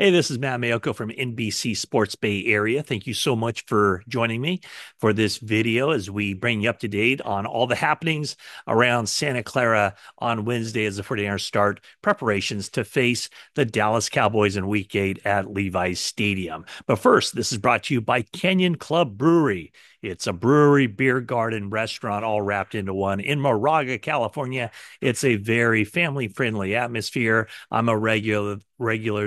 Hey, this is Matt Mayoko from NBC Sports Bay Area. Thank you so much for joining me for this video as we bring you up to date on all the happenings around Santa Clara on Wednesday as the 49ers start preparations to face the Dallas Cowboys in Week 8 at Levi's Stadium. But first, this is brought to you by Canyon Club Brewery. It's a brewery, beer garden, restaurant all wrapped into one in Moraga, California. It's a very family-friendly atmosphere. I'm a regular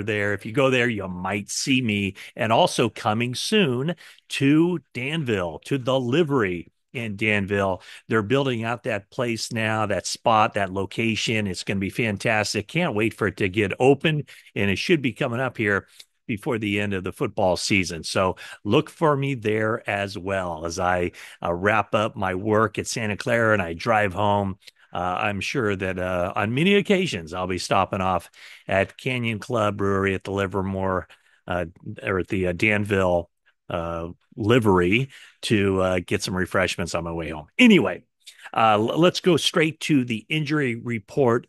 there. If you go there, you might see me. And also coming soon to Danville, to the Livery in Danville. They're building out that place now, that spot, that location. It's going to be fantastic. Can't wait for it to get open, and it should be coming up here before the end of the football season. So look for me there as well as I wrap up my work at Santa Clara and I drive home. I'm sure that on many occasions I'll be stopping off at Canyon Club Brewery at the Livermore or at the Danville Livery to get some refreshments on my way home. Anyway, let's go straight to the injury report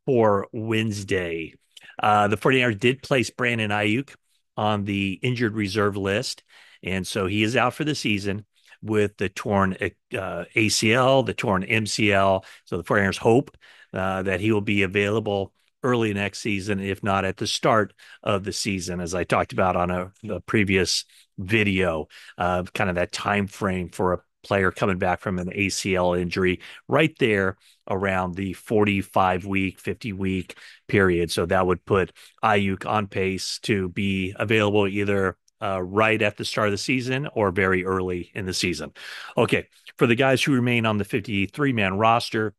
for Wednesday. The 49ers did place Brandon Ayuk on the injured reserve list, and so he is out for the season with the torn ACL, the torn MCL. So the 49ers hope that he will be available early next season, if not at the start of the season, as I talked about on a previous video, kind of that time frame for a player coming back from an ACL injury right there around the 45-week, 50-week period. So that would put Ayuk on pace to be available either right at the start of the season or very early in the season. Okay, for the guys who remain on the 53-man roster,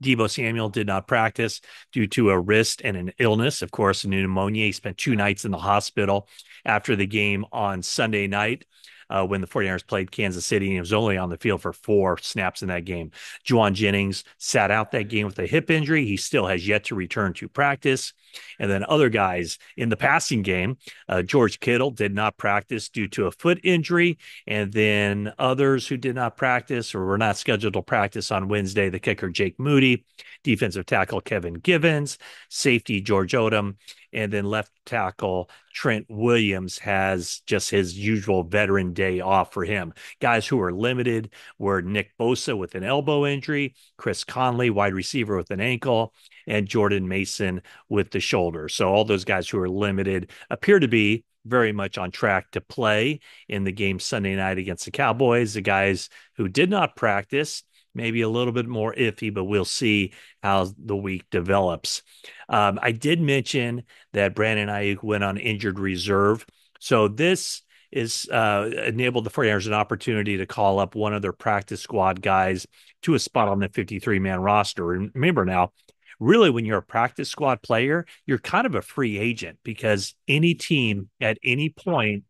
Deebo Samuel did not practice due to a wrist and an illness, of course, a pneumonia. He spent 2 nights in the hospital after the game on Sunday night. When the 49ers played Kansas City, and he was only on the field for 4 snaps in that game. Juwan Jennings sat out that game with a hip injury. He still has yet to return to practice. And then other guys in the passing game, George Kittle did not practice due to a foot injury. And then others who did not practice or were not scheduled to practice on Wednesday, the kicker Jake Moody, defensive tackle Kevin Givens, safety George Odom, and then left tackle Trent Williams has just his usual veteran day off for him. Guys who are limited were Nick Bosa with an elbow injury, Chris Conley, wide receiver with an ankle, and Jordan Mason with the shoulder. So all those guys who are limited appear to be very much on track to play in the game Sunday night against the Cowboys. The guys who did not practice, maybe a little bit more iffy, but we'll see how the week develops. I did mention that Brandon Ayuk went on injured reserve. So this is enabled the 49ers an opportunity to call up one of their practice squad guys to a spot on the 53-man roster. And remember now, really, when you're a practice squad player, you're kind of a free agent because any team at any point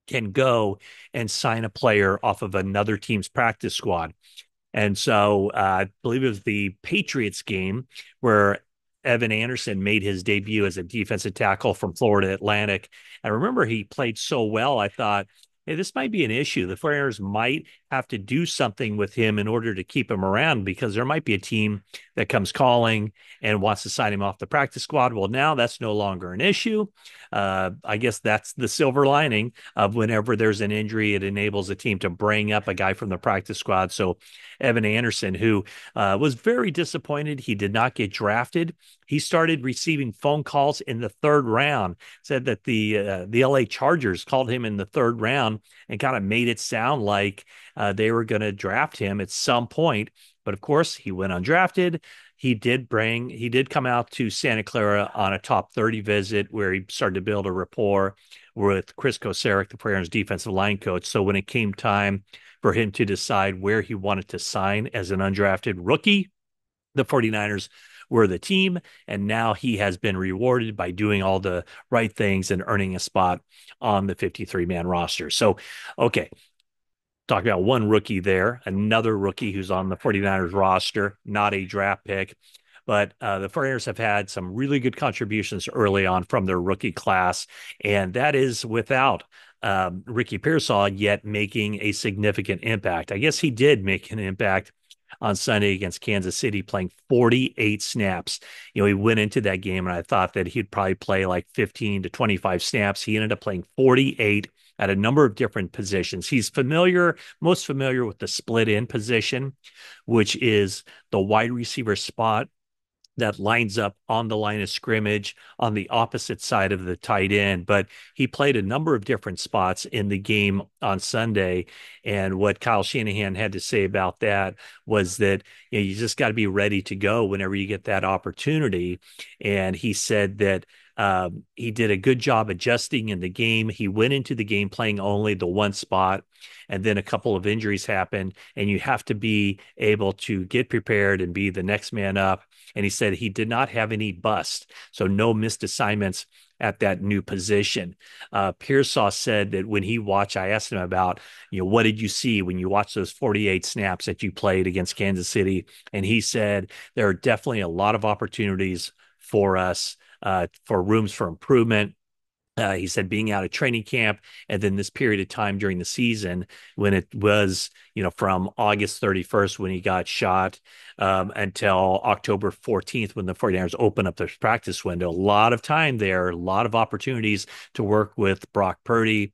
can go and sign a player off of another team's practice squad. And so I believe it was the Patriots game where Evan Anderson made his debut as a defensive tackle from Florida Atlantic. I remember he played so well, I thought, hey, this might be an issue. The 49ers might have to do something with him in order to keep him around because there might be a team that comes calling and wants to sign him off the practice squad. Well, now that's no longer an issue. I guess that's the silver lining of whenever there's an injury, it enables a team to bring up a guy from the practice squad. So Evan Anderson, who was very disappointed, he did not get drafted. He started receiving phone calls in the third round, said that the LA Chargers called him in the third round and kind of made it sound like they were going to draft him at some point. But of course, he went undrafted. He did come out to Santa Clara on a top 30 visit where he started to build a rapport with Chris Kocurek, the 49ers defensive line coach. So when it came time for him to decide where he wanted to sign as an undrafted rookie, the 49ers were the team, and now he has been rewarded by doing all the right things and earning a spot on the 53-man roster. So, okay, talk about one rookie there, another rookie who's on the 49ers roster, not a draft pick. But the 49ers have had some really good contributions early on from their rookie class, and that is without Ricky Pearsall yet making a significant impact. I guess he did make an impact on Sunday against Kansas City, playing 48 snaps. He went into that game and I thought that he'd probably play like 15 to 25 snaps. He ended up playing 48 at a number of different positions. He's most familiar with the split end position, which is the wide receiver spot that lines up on the line of scrimmage on the opposite side of the tight end. But he played a number of different spots in the game on Sunday. And what Kyle Shanahan had to say about that was that you just got to be ready to go whenever you get that opportunity. And he said that he did a good job adjusting in the game. He went into the game playing only the one spot, and then a couple of injuries happened, and you have to be able to get prepared and be the next man up. And he said he did not have any bust, so no missed assignments at that new position. Pearsall said that when he watched, I asked him about, what did you see when you watched those 48 snaps that you played against Kansas City? And he said there are definitely a lot of opportunities for us, for rooms for improvement. He said being out of training camp and then this period of time during the season when it was, from August 31st when he got shot until October 14th when the 49ers opened up their practice window. A lot of time there, a lot of opportunities to work with Brock Purdy.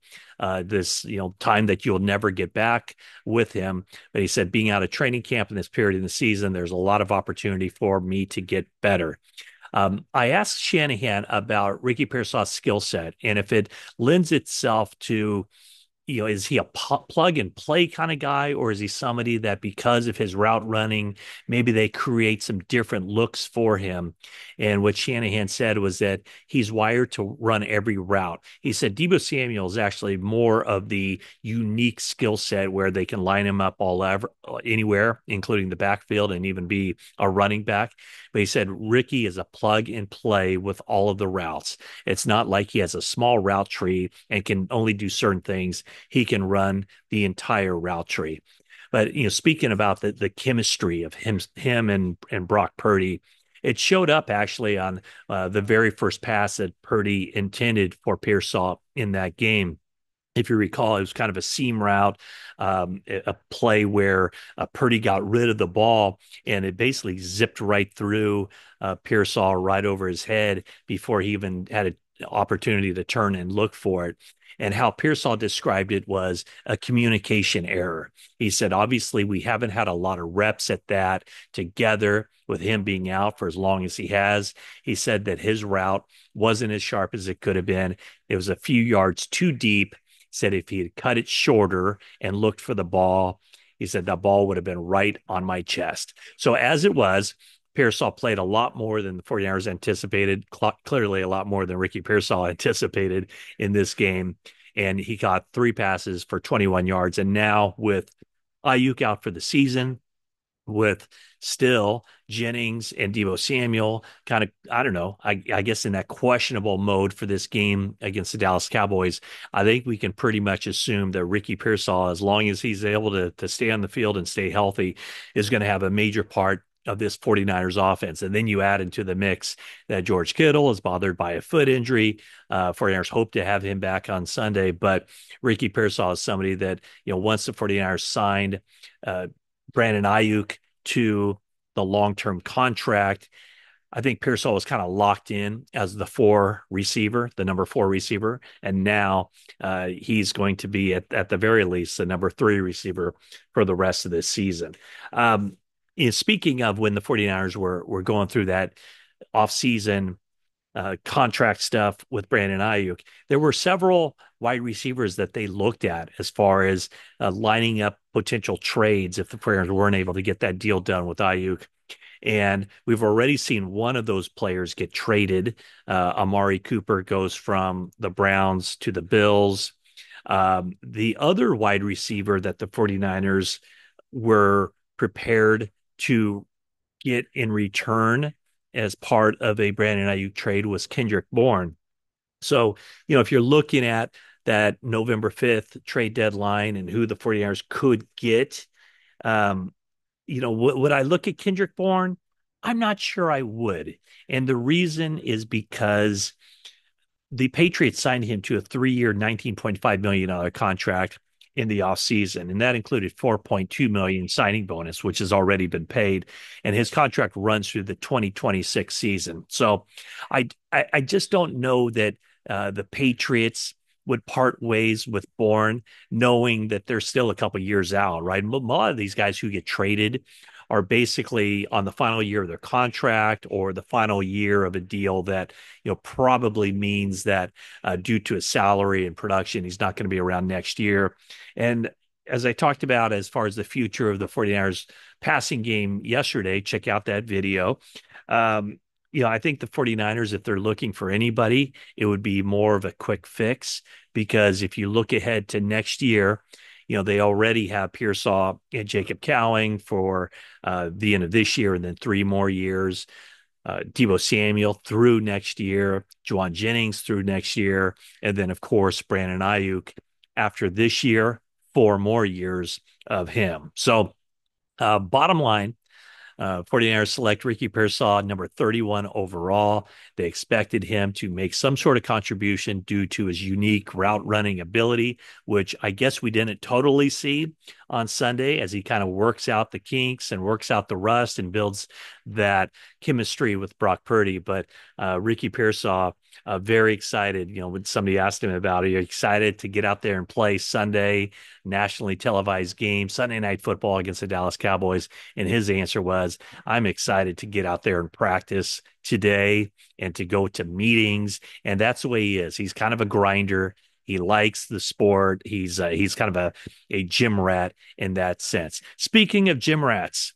This, time that you'll never get back with him. But he said being out of training camp in this period in the season, there's a lot of opportunity for me to get better. I asked Shanahan about Ricky Pearsall's skill set and if it lends itself to, is he a plug and play kind of guy, or is he somebody that because of his route running, maybe they create some different looks for him? And what Shanahan said was that he's wired to run every route. He said Deebo Samuel is actually more of the unique skill set where they can line him up anywhere, including the backfield and even be a running back. But he said Ricky is a plug and play with all of the routes. It's not like he has a small route tree and can only do certain things. He can run the entire route tree. But speaking about the chemistry of him and Brock Purdy, it showed up actually on the very first pass that Purdy intended for Pearsall in that game. If you recall, it was kind of a seam route, a play where Purdy got rid of the ball and it basically zipped right through Pearsall right over his head before he even had an opportunity to turn and look for it. And how Pearsall described it was a communication error. He said, obviously, we haven't had a lot of reps at that together with him being out for as long as he has. He said that his route wasn't as sharp as it could have been. It was a few yards too deep. Said if he had cut it shorter and looked for the ball, he said that ball would have been right on my chest. So as it was, Pearsall played a lot more than the 49ers anticipated, clearly a lot more than Ricky Pearsall anticipated in this game. And he got 3 passes for 21 yards. And now with Ayuk out for the season, with still Jennings and Deebo Samuel kind of, I don't know, I guess in that questionable mode for this game against the Dallas Cowboys, I think we can pretty much assume that Ricky Pearsall, as long as he's able to stay on the field and stay healthy, is going to have a major part of this 49ers offense. And then you add into the mix that George Kittle is bothered by a foot injury. 49ers hope to have him back on Sunday, but Ricky Pearsall is somebody that, once the 49ers signed Brandon Ayuk to the long-term contract, I think Pearsall was kind of locked in as the number 4 receiver. And now he's going to be at the very least the number 3 receiver for the rest of this season. Speaking of when the 49ers were going through that offseason contract stuff with Brandon Ayuk, there were several wide receivers that they looked at as far as lining up potential trades if the 49ers weren't able to get that deal done with Ayuk. And we've already seen one of those players get traded. Amari Cooper goes from the Browns to the Bills. The other wide receiver that the 49ers were prepared to get in return as part of a Brandon Ayuk trade was Kendrick Bourne. So, if you're looking at that November 5th trade deadline and who the 49ers could get, would I look at Kendrick Bourne? I'm not sure I would. And the reason is because the Patriots signed him to a 3-year, $19.5 million contract in the offseason, and that included 4.2 million signing bonus, which has already been paid, and his contract runs through the 2026 season. So I just don't know that the Patriots would part ways with Bourne, knowing that they're still a couple years out, right? A lot of these guys who get traded are basically on the final year of their contract or the final year of a deal that, probably means that due to his salary and production, he's not going to be around next year. And as I talked about, as far as the future of the 49ers passing game yesterday, check out that video. Um, I think the 49ers, if they're looking for anybody, it would be more of a quick fix because if you look ahead to next year, they already have Pearsall and Jacob Cowing for the end of this year and then 3 more years. Deebo Samuel through next year, Juwan Jennings through next year, and then, of course, Brandon Ayuk after this year, 4 more years of him. So, bottom line, 49ers select Ricky Pearsall, number 31 overall. They expected him to make some sort of contribution due to his unique route running ability, which I guess we didn't totally see on Sunday as he kind of works out the kinks and works out the rust and builds that chemistry with Brock Purdy. But Ricky Pearsall, very excited. When somebody asked him about it, are you excited to get out there and play Sunday, nationally televised game, Sunday Night Football against the Dallas Cowboys? And his answer was, I'm excited to get out there and practice today and to go to meetings. And that's the way he is. He's kind of a grinder. He likes the sport. He's kind of a gym rat in that sense. Speaking of gym rats,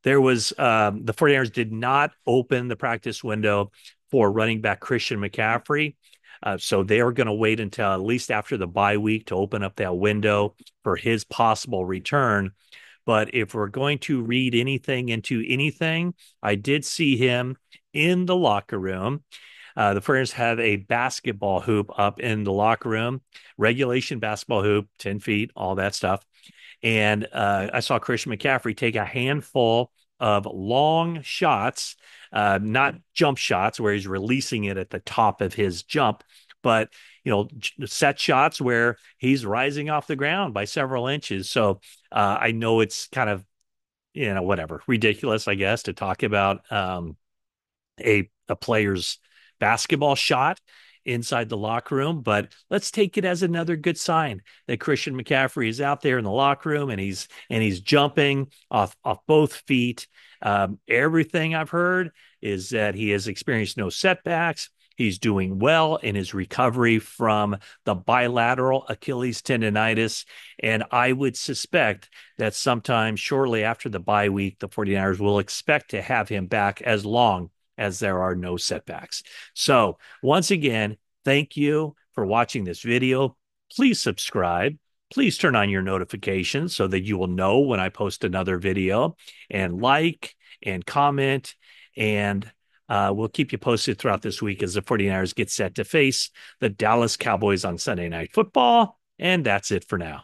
there was the 49ers did not open the practice window for running back Christian McCaffrey. So they are going to wait until at least after the bye week to open up that window for his possible return. But if we're going to read anything into anything, I did see him in the locker room. The 49ers have a basketball hoop up in the locker room, regulation basketball hoop, 10 feet, all that stuff. And I saw Christian McCaffrey take a handful of long shots, not jump shots where he's releasing it at the top of his jump, but set shots where he's rising off the ground by several inches. So I know it's kind of whatever, ridiculous, I guess, to talk about a player's basketball shot inside the locker room, but let's take it as another good sign that Christian McCaffrey is out there in the locker room and he's jumping off both feet. Everything I've heard is that he has experienced no setbacks. He's doing well in his recovery from the bilateral Achilles tendonitis. And I would suspect that sometime shortly after the bye week, the 49ers will expect to have him back as long as there are no setbacks. So once again, thank you for watching this video. Please subscribe. Please turn on your notifications so that you will know when I post another video, and like and comment, and we'll keep you posted throughout this week as the 49ers get set to face the Dallas Cowboys on Sunday Night Football. And that's it for now.